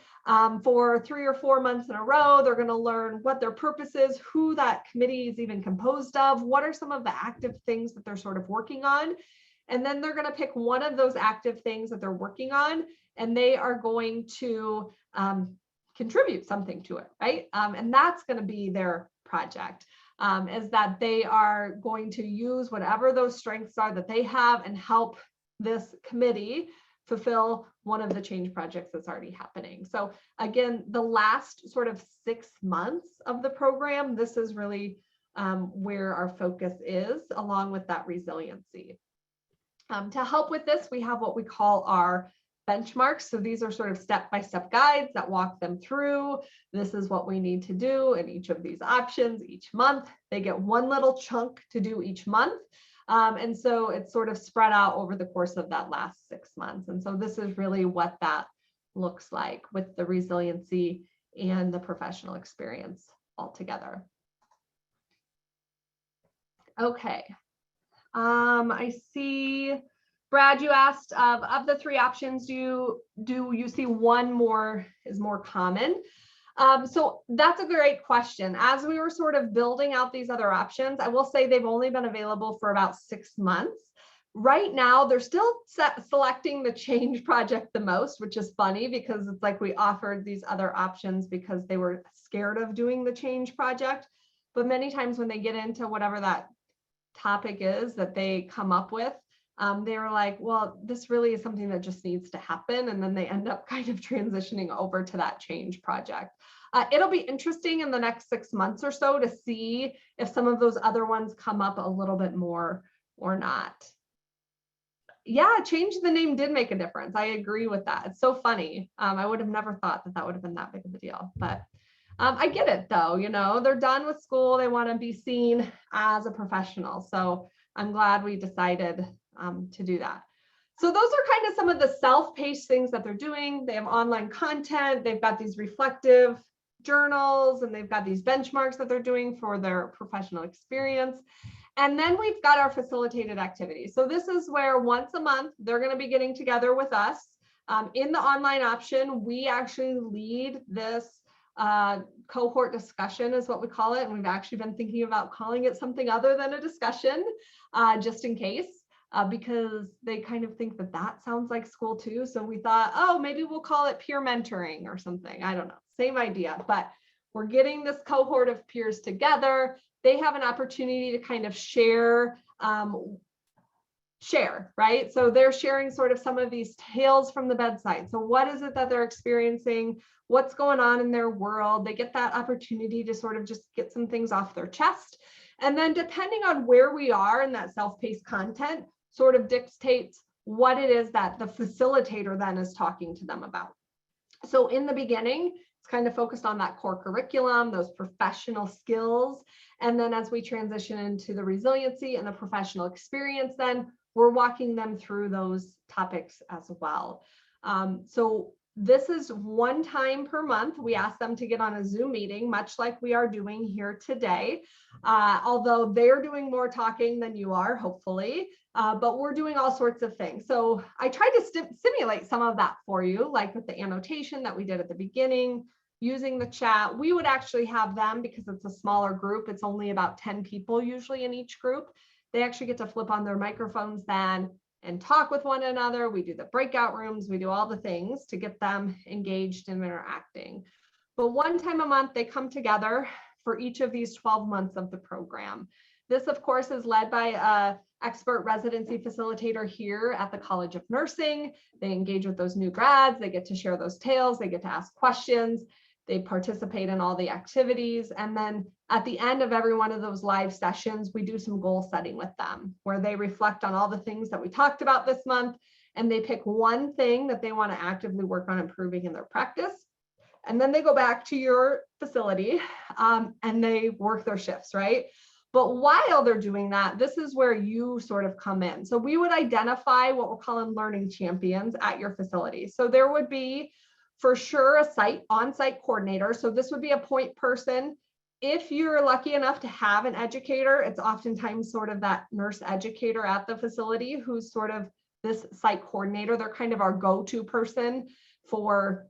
for 3 or 4 months in a row. They're going to learn what their purpose is, who that committee is even composed of, what are some of the active things that they're sort of working on. And then they're going to pick one of those active things that they're working on, and they are going to contribute something to it, right? And that's going to be their project, is that they are going to use whatever those strengths are that they have and help this committee fulfill one of the change projects that's already happening. So again, the last sort of 6 months of the program, this is really where our focus is, along with that resiliency. To help with this, we have what we call our benchmarks. So these are sort of step-by-step guides that walk them through. This is what we need to do in each of these options each month. They get one little chunk to do each month. And so it's sort of spread out over the course of that last 6 months. And so this is really what that looks like with the resiliency and the professional experience all together. Okay. I see, Brad, you asked of the 3 options, do you see one more is more common? So that's a great question. As we were sort of building out these other options, I will say they've only been available for about 6 months. Right now, they're still selecting the change project the most, which is funny because it's like we offered these other options because they were scared of doing the change project. But many times when they get into whatever that topic is that they come up with, they were like, well, this really is something that just needs to happen. And then they end up kind of transitioning over to that change project. It'll be interesting in the next 6 months or so to see if some of those other ones come up a little bit more or not. Yeah, change the name did make a difference. I agree with that. It's so funny. I would have never thought that would have been that big of a deal, but I get it though, you know, they're done with school. They want to be seen as a professional. So I'm glad we decided to do that. So those are kind of some of the self-paced things that they're doing. They have online content. They've got these reflective journals, and they've got these benchmarks that they're doing for their professional experience. And then we've got our facilitated activities. So this is where once a month, they're going to be getting together with us. In the online option, we actually lead this cohort discussion is what we call it. And we've actually been thinking about calling it something other than a discussion, just in case, because they kind of think that that sounds like school too. So we thought, oh, maybe we'll call it peer mentoring or something. I don't know, same idea, but we're getting this cohort of peers together. They have an opportunity to kind of share, right? So they're sharing sort of some of these tales from the bedside. So what is it that they're experiencing? What's going on in their world? They get that opportunity to sort of just get some things off their chest. And then depending on where we are in that self-paced content sort of dictates what it is that the facilitator then is talking to them about. So in the beginning, it's kind of focused on that core curriculum, those professional skills. And then as we transition into the resiliency and the professional experience, then we're walking them through those topics as well. So this is one time per month. We ask them to get on a Zoom meeting, much like we are doing here today. Although they're doing more talking than you are, hopefully, but we're doing all sorts of things. So I tried to simulate some of that for you, like with the annotation that we did at the beginning, using the chat. We would actually have them, because it's a smaller group, it's only about 10 people usually in each group. They actually get to flip on their microphones then and talk with one another. We do the breakout rooms, we do all the things to get them engaged and interacting. But one time a month, they come together for each of these 12 months of the program. This, of course, is led by an expert residency facilitator here at the College of Nursing. They engage with those new grads, they get to share those tales, they get to ask questions, they participate in all the activities. And then at the end of every one of those live sessions, we do some goal setting with them, where they reflect on all the things that we talked about this month, and they pick one thing that they want to actively work on improving in their practice. And then they go back to your facility and they work their shifts, right? But while they're doing that, this is where you sort of come in. So we would identify what we're calling learning champions at your facility. So there would be for sure a on-site coordinator. So this would be a point person. If you're lucky enough to have an educator, it's oftentimes sort of that nurse educator at the facility who's sort of this site coordinator. They're kind of our go-to person for,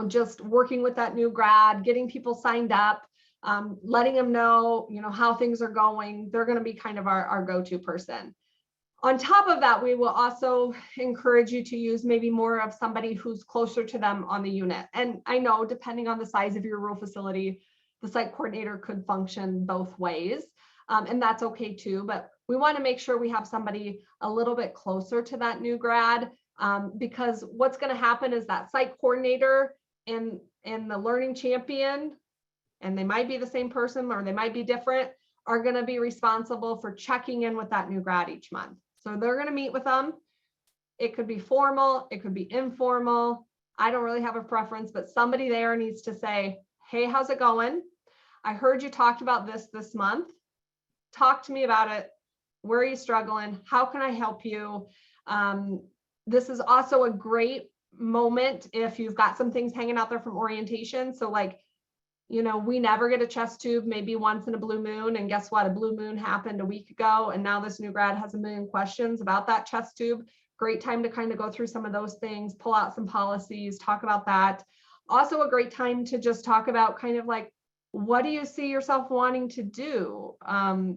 just working with that new grad, getting people signed up, letting them know, how things are going. They're going to be kind of our go-to person. On top of that, we will also encourage you to use maybe more of somebody who's closer to them on the unit. And I know depending on the size of your rural facility, the site coordinator could function both ways. And that's okay too, but we want to make sure we have somebody a little bit closer to that new grad, because what's going to happen is that site coordinator and the learning champion, and they might be the same person or they might be different, are going to be responsible for checking in with that new grad each month. So they're going to meet with them. It could be formal, it could be informal. I don't really have a preference, but somebody there needs to say, hey, how's it going? I heard you talked about this month. Talk to me about it. Where are you struggling? How can I help you? This is also a great moment if you've got some things hanging out there from orientation. So like, we never get a chest tube, maybe once in a blue moon. And guess what? A blue moon happened a week ago. And now this new grad has a million questions about that chest tube. Great time to kind of go through some of those things, pull out some policies, talk about that. Also a great time to just talk about kind of like, what do you see yourself wanting to do?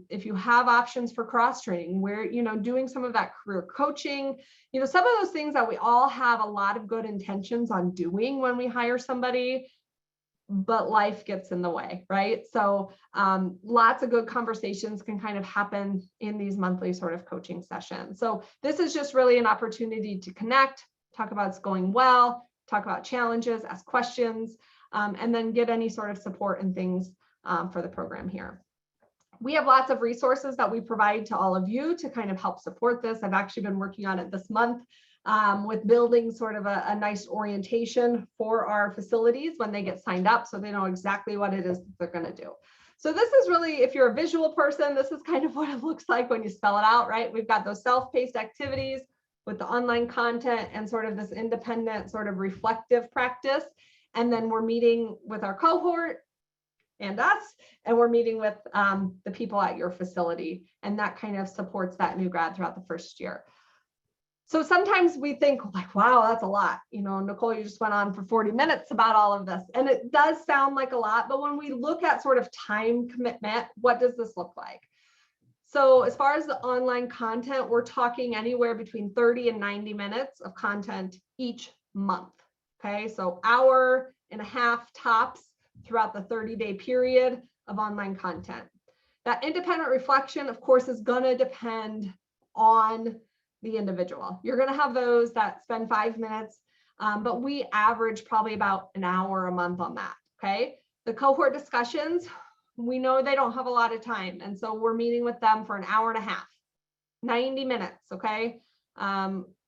If you have options for cross training, where, doing some of that career coaching, some of those things that we all have a lot of good intentions on doing when we hire somebody, but life gets in the way, right? So lots of good conversations can kind of happen in these monthly sort of coaching sessions. So this is just really an opportunity to connect, talk about what's going well, talk about challenges, ask questions, and then get any sort of support and things for the program here. We have lots of resources that we provide to all of you to kind of help support this. I've actually been working on it this month with building sort of a nice orientation for our facilities when they get signed up, so they know exactly what it is that they're going to do. So this is really, if you're a visual person, this is kind of what it looks like when you spell it out, right? We've got those self-paced activities with the online content and sort of this independent sort of reflective practice. And then we're meeting with our cohort and us, and we're meeting with the people at your facility. And that kind of supports that new grad throughout the first year. So sometimes we think like, wow, that's a lot. Nicole, you just went on for 40 minutes about all of this. And it does sound like a lot, but when we look at sort of time commitment, what does this look like? So as far as the online content, we're talking anywhere between 30 and 90 minutes of content each month. Okay, so hour and a half tops throughout the 30-day period of online content. That independent reflection, of course, is going to depend on the individual. You're going to have those that spend 5 minutes, but we average probably about an hour a month on that. Okay, the cohort discussions, we know they don't have a lot of time, and so we're meeting with them for an hour and a half, 90 minutes. Okay,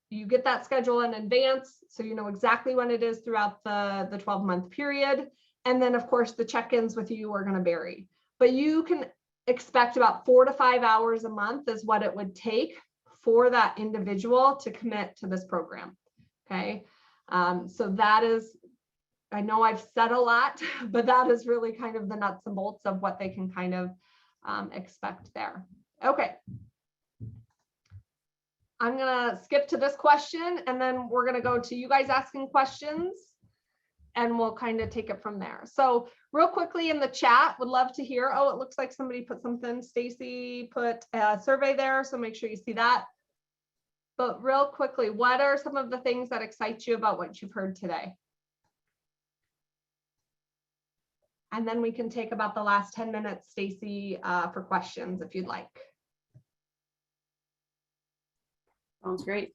you get that schedule in advance, so you know exactly when it is throughout the 12-month period. And then, of course, the check-ins with you are going to vary, but you can expect about 4 to 5 hours a month is what it would take for that individual to commit to this program. Okay, so that is, I know I've said a lot, but that is really kind of the nuts and bolts of what they can kind of expect there. Okay, I'm gonna skip to this question, and then we're gonna go to you guys asking questions, and we'll kind of take it from there. So real quickly in the chat, would love to hear, oh, it looks like somebody put something, Stacy put a survey there, so make sure you see that. But real quickly, what are some of the things that excite you about what you've heard today? And then we can take about the last 10 minutes, Stacy, for questions if you'd like. Sounds great.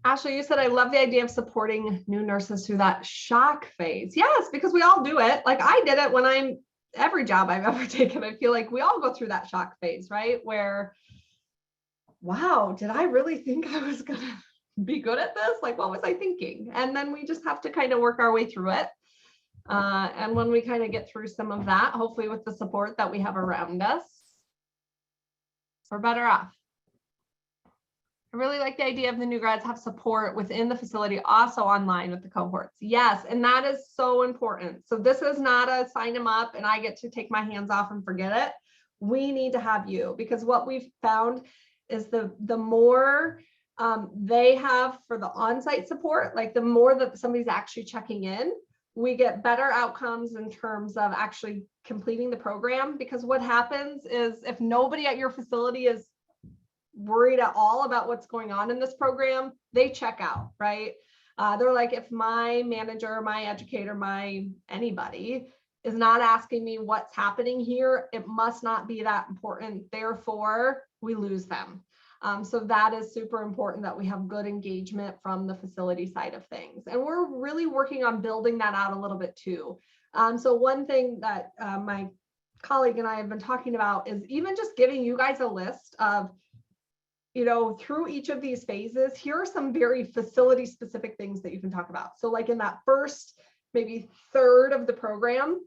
Ashley, you said, I love the idea of supporting new nurses through that shock phase. Yes, because we all do it. Like I did it when every job I've ever taken. I feel like we all go through that shock phase, right? Where, wow, did I really think I was going to be good at this? Like, what was I thinking? And then we just have to kind of work our way through it. And when we kind of get through some of that, hopefully with the support that we have around us, we're better off. I really like the idea of the new grads have support within the facility, also online with the cohorts. Yes, and that is so important. So this is not a sign them up and I get to take my hands off and forget it. We need to have you, because what we've found is the more they have for the on-site support, like the more that somebody's actually checking in, we get better outcomes in terms of actually completing the program. Because what happens is if nobody at your facility is worried at all about what's going on in this program, they check out, right? They're like, if my manager, my educator, my anybody is not asking me what's happening here, it must not be that important. Therefore, we lose them. So that is super important that we have good engagement from the facility side of things. And we're really working on building that out a little bit too. So one thing that my colleague and I have been talking about is even just giving you guys a list of, through each of these phases, here are some very facility specific things that you can talk about. So like in that first, maybe third of the program,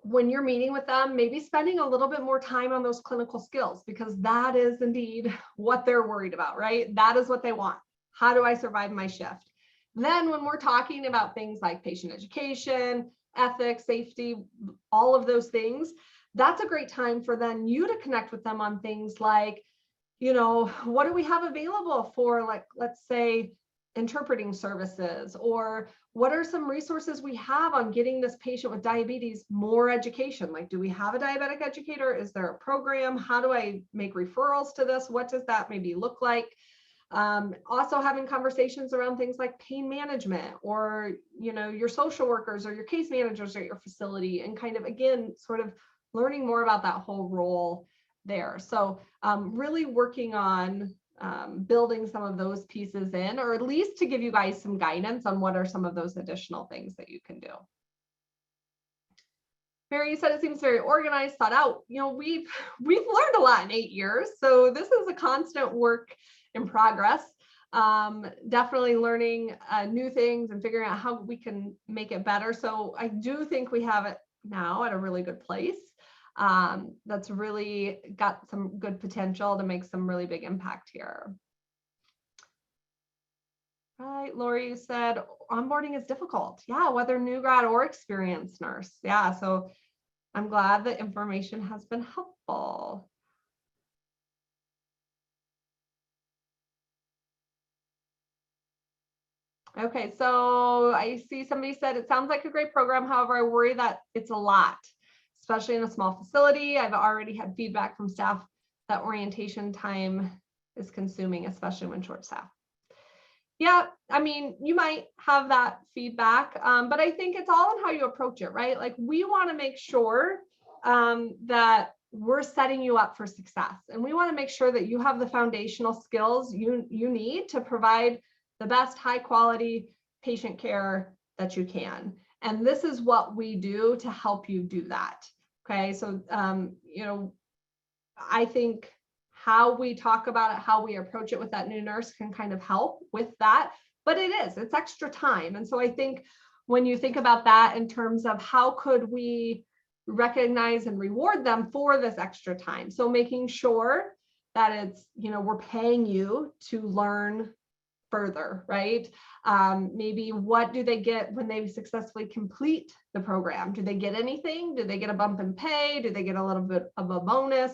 when you're meeting with them, maybe spending a little bit more time on those clinical skills, because that is indeed what they're worried about, right? That is what they want. How do I survive my shift? Then when we're talking about things like patient education, ethics, safety, all of those things, that's a great time for then you to connect with them on things like, what do we have available for, like, let's say, interpreting services, or what are some resources we have on getting this patient with diabetes more education? Like, do we have a diabetic educator? Is there a program? How do I make referrals to this? What does that maybe look like? Also having conversations around things like pain management, or, your social workers or your case managers at your facility, and kind of, again, sort of learning more about that whole role there. So really working on building some of those pieces in, or at least to give you guys some guidance on what are some of those additional things that you can do. Mary, you said it seems very organized, thought out. We've learned a lot in 8 years, so this is a constant work in progress. Definitely learning new things and figuring out how we can make it better. So I do think we have it now at a really good place. That's really got some good potential to make some really big impact here. Right, Lori, you said onboarding is difficult. Yeah, whether new grad or experienced nurse. Yeah, so I'm glad the information has been helpful. Okay, so I see somebody said it sounds like a great program. However, I worry that it's a lot, especially in a small facility. I've already had feedback from staff that orientation time is consuming, especially when short staffed. Yeah, I mean, you might have that feedback, but I think it's all in how you approach it, right? Like, we want to make sure that we're setting you up for success, and we want to make sure that you have the foundational skills you need to provide the best high quality patient care that you can. And this is what we do to help you do that. Okay, so I think how we talk about it, how we approach it with that new nurse can kind of help with that, but it's extra time. And so I think when you think about that in terms of how could we recognize and reward them for this extra time. So making sure that it's, we're paying you to learn further, right? Maybe what do they get when they successfully complete the program? Do they get anything? Do they get a bump in pay? Do they get a little bit of a bonus?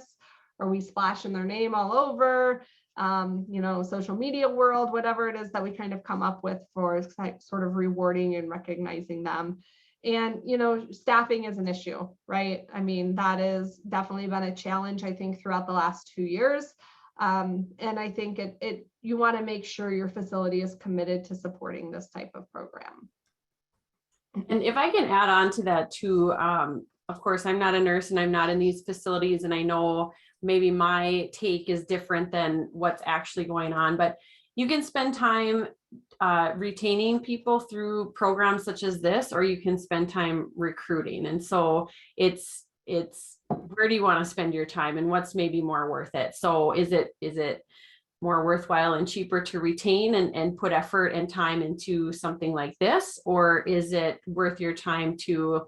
Are we splashing their name all over, social media world, whatever it is that we kind of come up with for sort of rewarding and recognizing them. And, staffing is an issue, right? I mean, that has definitely been a challenge, I think, throughout the last 2 years. And I think you want to make sure your facility is committed to supporting this type of program. And if I can add on to that too, of course, I'm not a nurse and I'm not in these facilities, and I know maybe my take is different than what's actually going on, but you can spend time retaining people through programs such as this, or you can spend time recruiting. And so it's where do you want to spend your time, and what's maybe more worth it? So is it more worthwhile and cheaper to retain and put effort and time into something like this? Or is it worth your time to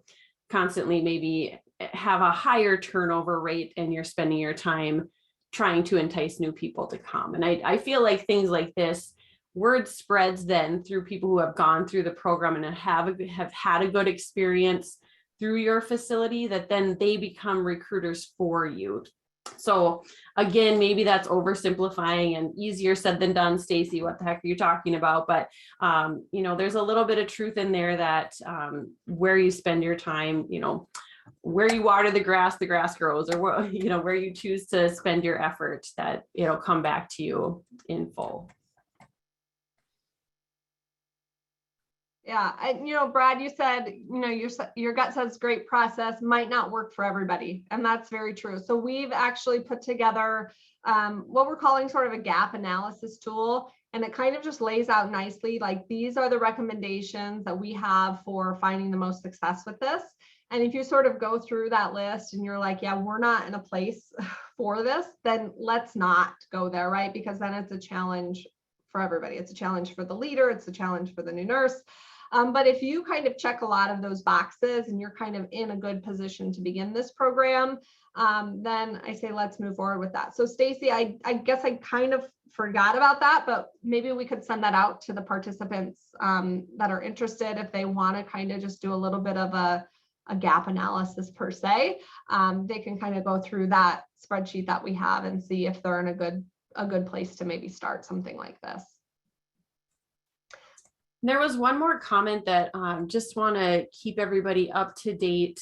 constantly maybe have a higher turnover rate and you're spending your time trying to entice new people to come? And I feel like things like this, word spreads then through people who have gone through the program and have had a good experience through your facility, that then they become recruiters for you. So again, maybe that's oversimplifying and easier said than done. Stacy, what the heck are you talking about? But you know, there's a little bit of truth in there that where you spend your time, you know, where you water the grass grows, or where, you know, where you choose to spend your effort, that it'll come back to you in full. Yeah, you know, Brad, you said, you know, your gut says great process might not work for everybody, and that's very true. So we've actually put together what we're calling sort of a gap analysis tool, and it kind of just lays out nicely, like, these are the recommendations that we have for finding the most success with this. And if you sort of go through that list and you're like, yeah, we're not in a place for this, then let's not go there, right? Because then it's a challenge for everybody. It's a challenge for the leader, it's a challenge for the new nurse. But if you kind of check a lot of those boxes and you're kind of in a good position to begin this program, then I say let's move forward with that. So Stacy, I guess I kind of forgot about that, but maybe we could send that out to the participants that are interested, if they want to kind of just do a little bit of a gap analysis per se. They can kind of go through that spreadsheet that we have and see if they're in a good place to maybe start something like this. There was one more comment that just want to keep everybody up to date.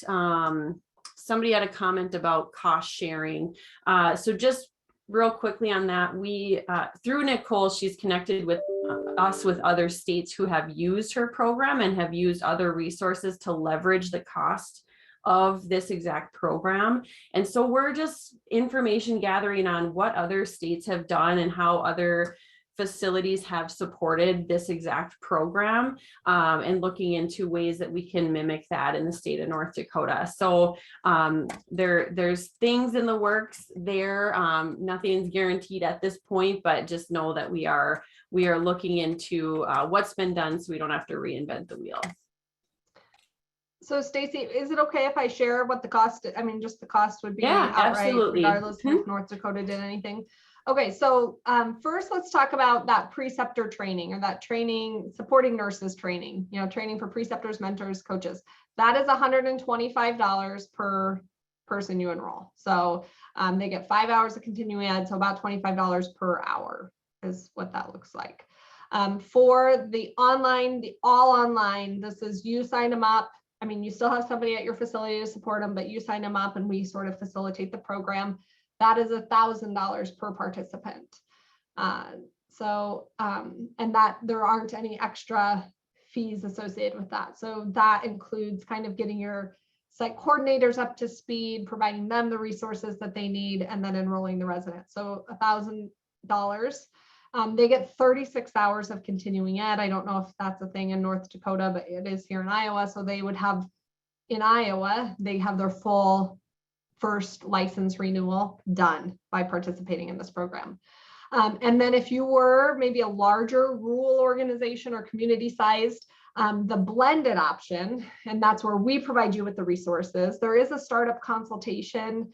Somebody had a comment about cost sharing. So just real quickly on that, we through Nicole, she's connected with us with other states who have used her program and have used other resources to leverage the cost of this exact program. And so we're just information gathering on what other states have done and how other facilities have supported this exact program, and looking into ways that we can mimic that in the state of North Dakota. So there's things in the works there. Nothing's guaranteed at this point, but just know that we are looking into what's been done so we don't have to reinvent the wheel. So Stacy, is it okay if I share what the cost, I mean, just the cost would be? Yeah, outright, absolutely. Regardless if North Dakota did anything. Okay, so first let's talk about that preceptor training, or that training, supporting nurses training, you know, training for preceptors, mentors, coaches. That is $125 per person you enroll. So they get 5 hours of continuing ed, so about $25 per hour is what that looks like. For the online, the all online, this is you sign them up. I mean, you still have somebody at your facility to support them, but you sign them up and we sort of facilitate the program. That is $1,000 per participant. And that there aren't any extra fees associated with that. So that includes kind of getting your site coordinators up to speed, providing them the resources that they need, and then enrolling the residents. So $1,000. They get 36 hours of continuing ed. I don't know if that's a thing in North Dakota, but it is here in Iowa. So they would have, in Iowa, they have their full first license renewal done by participating in this program. And then if you were maybe a larger rural organization or community sized, the blended option, and that's where we provide you with the resources. There is a startup consultation,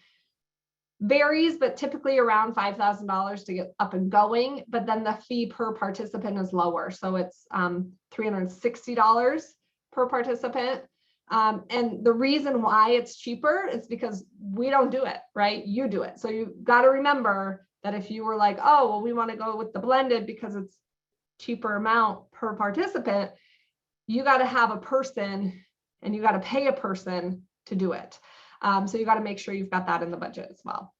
varies, but typically around $5,000 to get up and going. But then the fee per participant is lower. So it's $360 per participant. And the reason why it's cheaper is because we don't do it, right? You do it. So you got to remember that if you were like, oh, well, we want to go with the blended because it's cheaper amount per participant, you got to have a person and you got to pay a person to do it. So you got to make sure you've got that in the budget as well.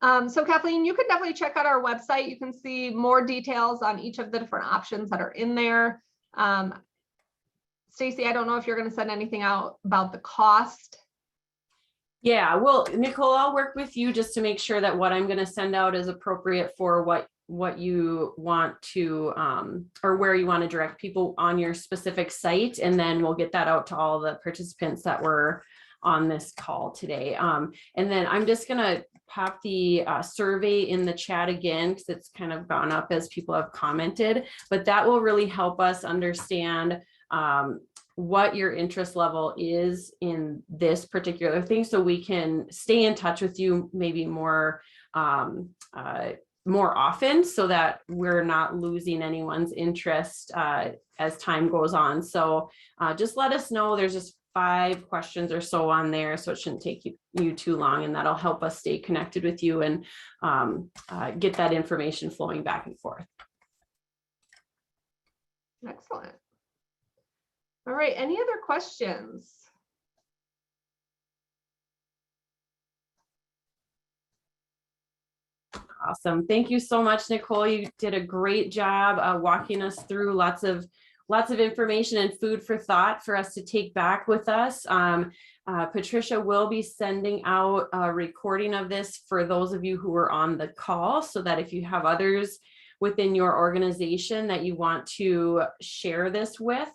So Kathleen, you can definitely check out our website. You can see more details on each of the different options that are in there. Stacy, I don't know if you're going to send anything out about the cost. Yeah, well, Nicole, I'll work with you just to make sure that what I'm going to send out is appropriate for what you want to or where you want to direct people on your specific site, and then we'll get that out to all the participants that were on this call today. And then I'm just going to pop the survey in the chat again, because it's kind of gone up as people have commented, but that will really help us understand what your interest level is in this particular thing, so we can stay in touch with you maybe more often, so that we're not losing anyone's interest as time goes on. So just let us know. There's just 5 questions or so on there, so it shouldn't take you too long, and that'll help us stay connected with you and get that information flowing back and forth. Excellent. All right, any other questions? Awesome. Thank you so much, Nicole. You did a great job walking us through lots of information and food for thought for us to take back with us. Patricia will be sending out a recording of this for those of you who were on the call, so that if you have others within your organization that you want to share this with,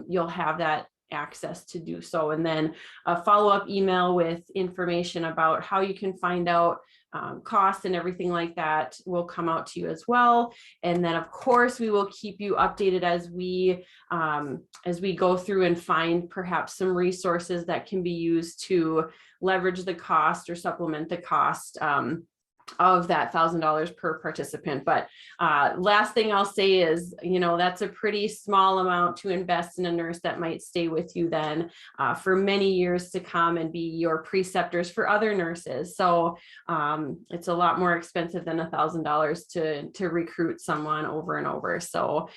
you'll have that access to do so. And then a follow-up email with information about how you can find out costs and everything like that will come out to you as well. And then of course we will keep you updated as we go through and find perhaps some resources that can be used to leverage the cost or supplement the cost of that $1,000 per participant. But last thing I'll say is, that's a pretty small amount to invest in a nurse that might stay with you then for many years to come and be your preceptors for other nurses. So it's a lot more expensive than $1,000 to recruit someone over and over. So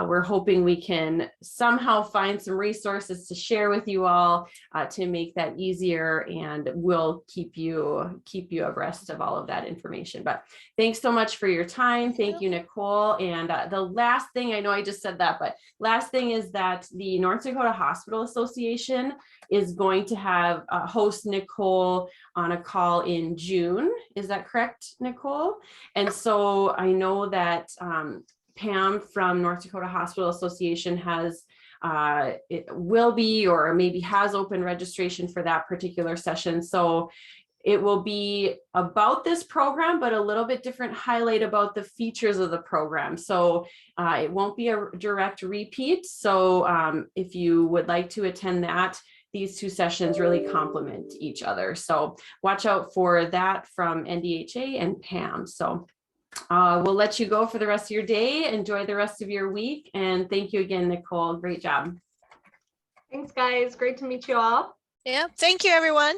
we're hoping we can somehow find some resources to share with you all to make that easier, and we'll keep you abreast of all of that information. But thanks so much for your time. Thank you, Nicole. And the last thing, I know I just said that, but last thing is that the North Dakota Hospital Association is going to have host Nicole on a call in June. Is that correct, Nicole? And so I know that Pam from North Dakota Hospital Association has it will be, or maybe has open registration for that particular session. So it will be about this program, but a little bit different highlight about the features of the program. So it won't be a direct repeat. So if you would like to attend that, these 2 sessions really complement each other. So watch out for that from NDHA and Pam. So we'll let you go for the rest of your day. Enjoy the rest of your week. And thank you again, Nicole. Great job. Thanks, guys. Great to meet you all. Yeah, thank you, everyone.